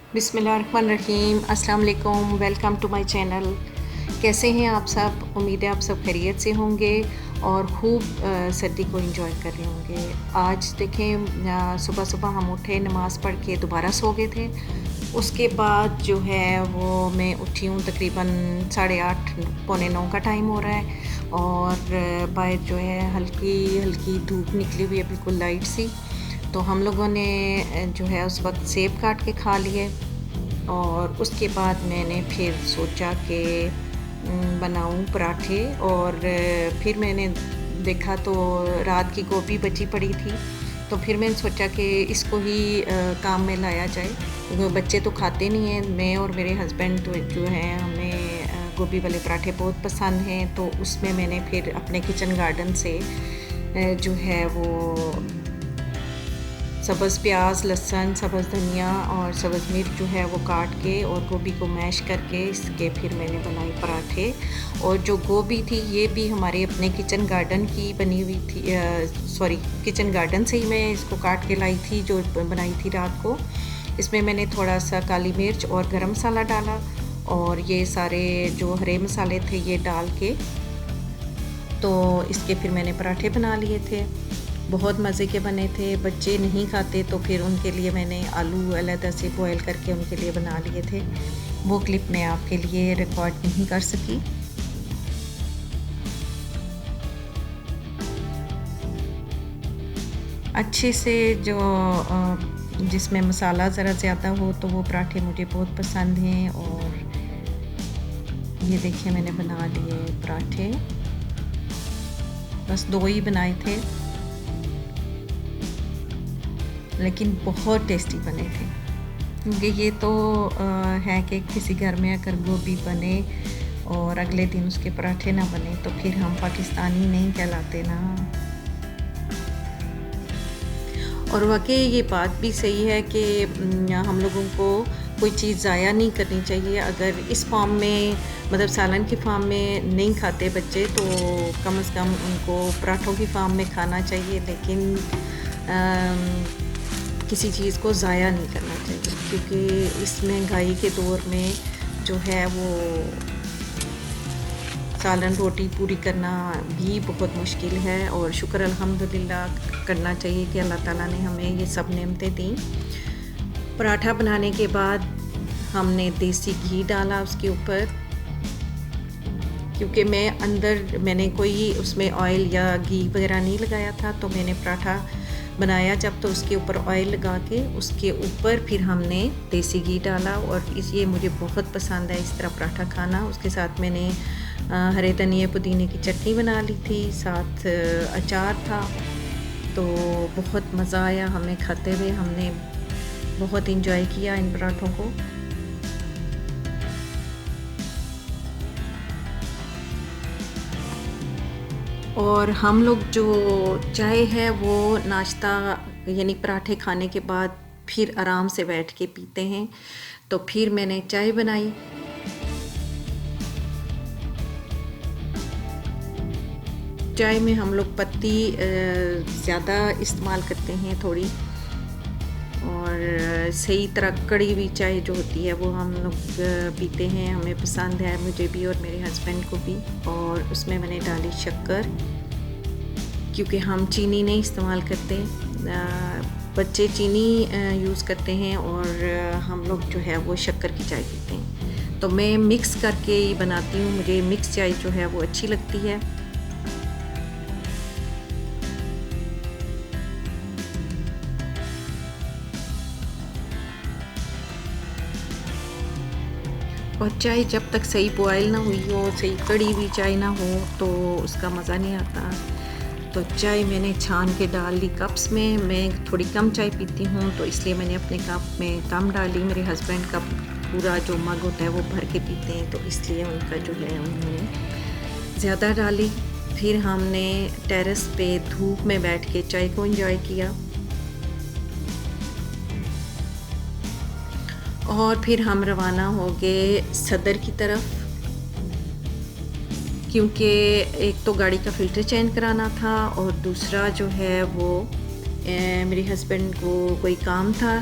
बिस्मिल्लाहिर्रहमानिर्रहीम, अस्सलाम वालेकुम। Welcome to my channel. कैसे हैं आप सब? उम्मीद है आप सब खैरियत से होंगे और खूब सर्दी को एंजॉय कर रहे होंगे। आज देखें, सुबह सुबह हम उठे, नमाज़ पढ़ के दोबारा सो गए थे। उसके बाद जो है वो मैं उठी हूँ तकरीबन 8:30 पौने 9 का टाइम हो रहा है और बाहर जो है हल्की हल्की धूप निकली हुई है, बिल्कुल लाइट सी। तो हम लोगों ने जो है उस वक्त सेब काट के खा लिए और उसके बाद मैंने फिर सोचा कि बनाऊं पराठे और फिर मैंने देखा तो रात की गोभी बची पड़ी थी, तो फिर मैंने सोचा कि इसको ही काम में लाया जाए। बच्चे तो खाते नहीं हैं, मैं और मेरे हस्बैंड तो जो हैं हमें गोभी वाले पराठे बहुत पसंद हैं। तो उसमें मैंने फिर अपने किचन गार्डन से जो है वो सब्ज़ प्याज, लहसुन, सब्ज़ धनिया और सब्ज़ मिर्च जो है वो काट के और गोभी को मैश करके इसके फिर मैंने बनाए पराठे। और जो गोभी थी ये भी हमारे अपने किचन गार्डन की बनी हुई थी, सॉरी किचन गार्डन से ही मैं इसको काट के लाई थी, जो बनाई थी रात को। इसमें मैंने थोड़ा सा काली मिर्च और गरम मसाला डाला और ये सारे जो हरे मसाले थे ये डाल के तो इसके फिर मैंने पराठे बना लिए थे। बहुत मज़े के बने थे। बच्चे नहीं खाते तो फिर उनके लिए मैंने आलू अलग से बॉयल करके उनके लिए बना लिए थे। वो क्लिप मैं आपके लिए रिकॉर्ड नहीं कर सकी। अच्छे से जो जिसमें मसाला ज़रा ज़्यादा हो तो वो पराठे मुझे बहुत पसंद हैं। और ये देखिए मैंने बना लिए पराठे, बस 2 ही बनाए थे लेकिन बहुत टेस्टी बने थे। क्योंकि ये तो है कि किसी घर में अगर गोभी बने और अगले दिन उसके पराठे ना बने तो फिर हम पाकिस्तानी नहीं कहलाते ना। और वाकई ये बात भी सही है कि हम लोगों को कोई चीज़ ज़ाया नहीं करनी चाहिए। अगर इस फॉर्म में मतलब सालन की फॉर्म में नहीं खाते बच्चे तो कम से कम उनको पराठों की फॉर्म में खाना चाहिए, लेकिन किसी चीज़ को ज़ाया नहीं करना चाहिए। क्योंकि इस महंगाई के दौर में जो है वो सालन रोटी पूरी करना भी बहुत मुश्किल है। और शुक्र अल्हम्दुलिल्लाह करना चाहिए कि अल्लाह ताला ने हमें ये सब नेमतें दी। पराठा बनाने के बाद हमने देसी घी डाला उसके ऊपर, क्योंकि मैंने कोई उसमें ऑयल या घी वगैरह नहीं लगाया था। तो मैंने पराठा बनाया जब तो उसके ऊपर ऑयल लगा के उसके ऊपर फिर हमने देसी घी डाला और ये मुझे बहुत पसंद है इस तरह पराठा खाना। उसके साथ मैंने हरे धनिए पुदीने की चटनी बना ली थी, साथ अचार था। तो बहुत मज़ा आया हमें खाते हुए, हमने बहुत इंजॉय किया इन पराठों को। और हम लोग जो चाय है वो नाश्ता यानी पराठे खाने के बाद फिर आराम से बैठ के पीते हैं। तो फिर मैंने चाय बनाई। चाय में हम लोग पत्ती ज़्यादा इस्तेमाल करते हैं थोड़ी, और सही तरह कड़ी हुई चाय जो होती है वो हम लोग पीते हैं, हमें पसंद है, मुझे भी और मेरे हस्बैंड को भी। और उसमें मैंने डाली शक्कर, क्योंकि हम चीनी नहीं इस्तेमाल करते। बच्चे चीनी यूज़ करते हैं और हम लोग जो है वो शक्कर की चाय पीते हैं। तो मैं मिक्स करके ही बनाती हूँ, मुझे मिक्स चाय जो है वो अच्छी लगती है। और चाय जब तक सही बॉयल ना हुई हो, सही कड़ी हुई चाय ना हो तो उसका मज़ा नहीं आता। तो चाय मैंने छान के डाल ली कप्स में। मैं थोड़ी कम चाय पीती हूँ तो इसलिए मैंने अपने कप में कम डाली। मेरे हस्बैंड का पूरा जो मग होता है वो भर के पीते हैं, तो इसलिए उनका जो है उन्होंने ज़्यादा डाली। फिर हमने टेरेस पे धूप में बैठ के चाय को एंजॉय किया। और फिर हम रवाना हो गए सदर की तरफ, क्योंकि एक तो गाड़ी का फ़िल्टर चेंज कराना था और दूसरा जो है वो मेरे हस्बैंड को कोई काम था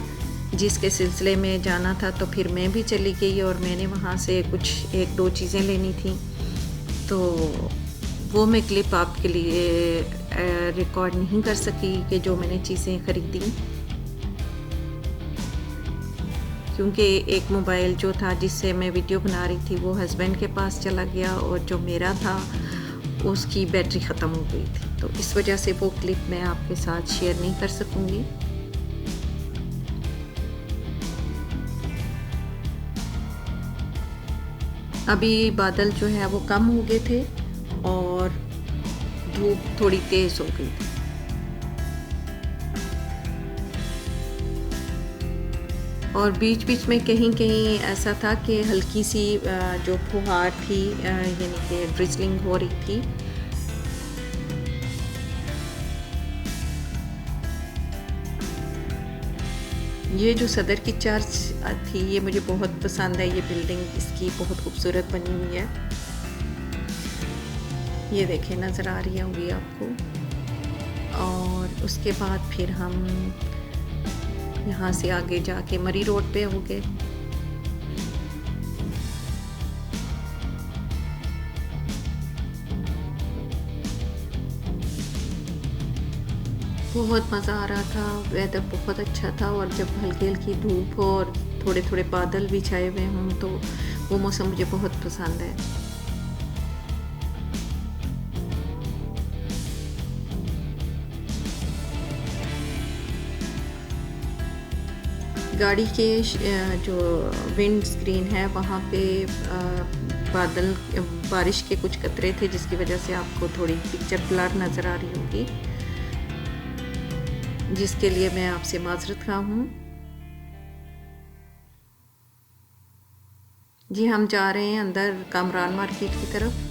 जिसके सिलसिले में जाना था, तो फिर मैं भी चली गई और मैंने वहाँ से कुछ 1-2 चीज़ें लेनी थी। तो वो मैं क्लिप आपके लिए रिकॉर्ड नहीं कर सकी कि जो मैंने चीज़ें ख़रीदी, क्योंकि एक मोबाइल जो था जिससे मैं वीडियो बना रही थी वो हस्बैंड के पास चला गया और जो मेरा था उसकी बैटरी ख़त्म हो गई थी। तो इस वजह से वो क्लिप मैं आपके साथ शेयर नहीं कर सकूँगी। अभी बादल जो है वो कम हो गए थे और धूप थोड़ी तेज़ हो गई थी। और बीच-बीच में कहीं-कहीं ऐसा था कि हल्की सी जो फुहार थी, यानी कि ड्रिज़लिंग हो रही थी। ये जो सदर की चर्च थी ये मुझे बहुत पसंद है। ये बिल्डिंग इसकी बहुत खूबसूरत बनी हुई है। ये देखें, नज़र आ रही होंगी आपको। और उसके बाद फिर हम यहाँ से आगे जाके मरी रोड पे हो गए। बहुत मज़ा आ रहा था, वेदर बहुत अच्छा था। और जब हल्की हल्की धूप हो और थोड़े थोड़े बादल भी छाए हुए हों तो वो मौसम मुझे बहुत पसंद है। गाड़ी के जो विंड स्क्रीन है वहाँ पे बादल, बारिश के कुछ कतरे थे जिसकी वजह से आपको थोड़ी पिक्चर ब्लर नज़र आ रही होगी, जिसके लिए मैं आपसे माज़रत खा हूँ। जी, हम जा रहे हैं अंदर कामरान मार्केट की तरफ।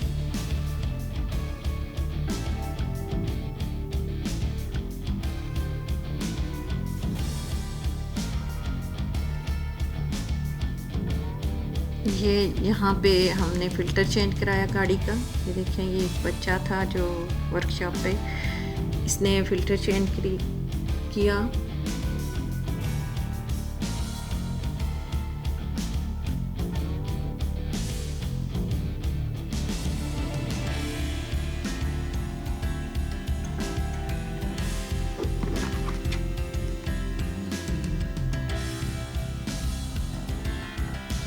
ये यहाँ पे हमने फ़िल्टर चेंज कराया गाड़ी का। ये देखें, ये एक बच्चा था जो वर्कशॉप पे, इसने फ़िल्टर चेंज किया।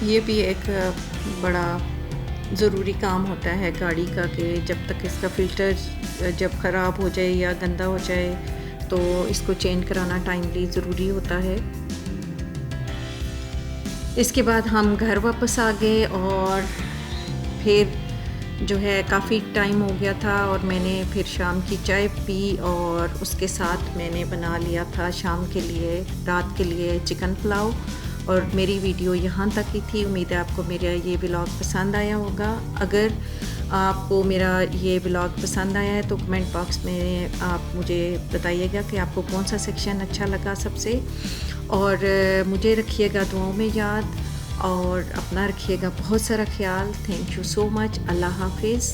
ये भी एक बड़ा ज़रूरी काम होता है गाड़ी का कि जब तक इसका फ़िल्टर जब ख़राब हो जाए या गंदा हो जाए तो इसको चेंज कराना टाइमली ज़रूरी होता है। इसके बाद हम घर वापस आ गए और फिर जो है काफ़ी टाइम हो गया था और मैंने फिर शाम की चाय पी और उसके साथ मैंने बना लिया था शाम के लिए, रात के लिए चिकन पुलाव। और मेरी वीडियो यहाँ तक ही थी। उम्मीद है आपको मेरा ये व्लॉग पसंद आया होगा। अगर आपको मेरा ये व्लॉग पसंद आया है तो कमेंट बॉक्स में आप मुझे बताइएगा कि आपको कौन सा सेक्शन अच्छा लगा सबसे। और मुझे रखिएगा दुआओं में याद और अपना रखिएगा बहुत सारा ख्याल। Thank you so much. अल्लाह हाफिज़।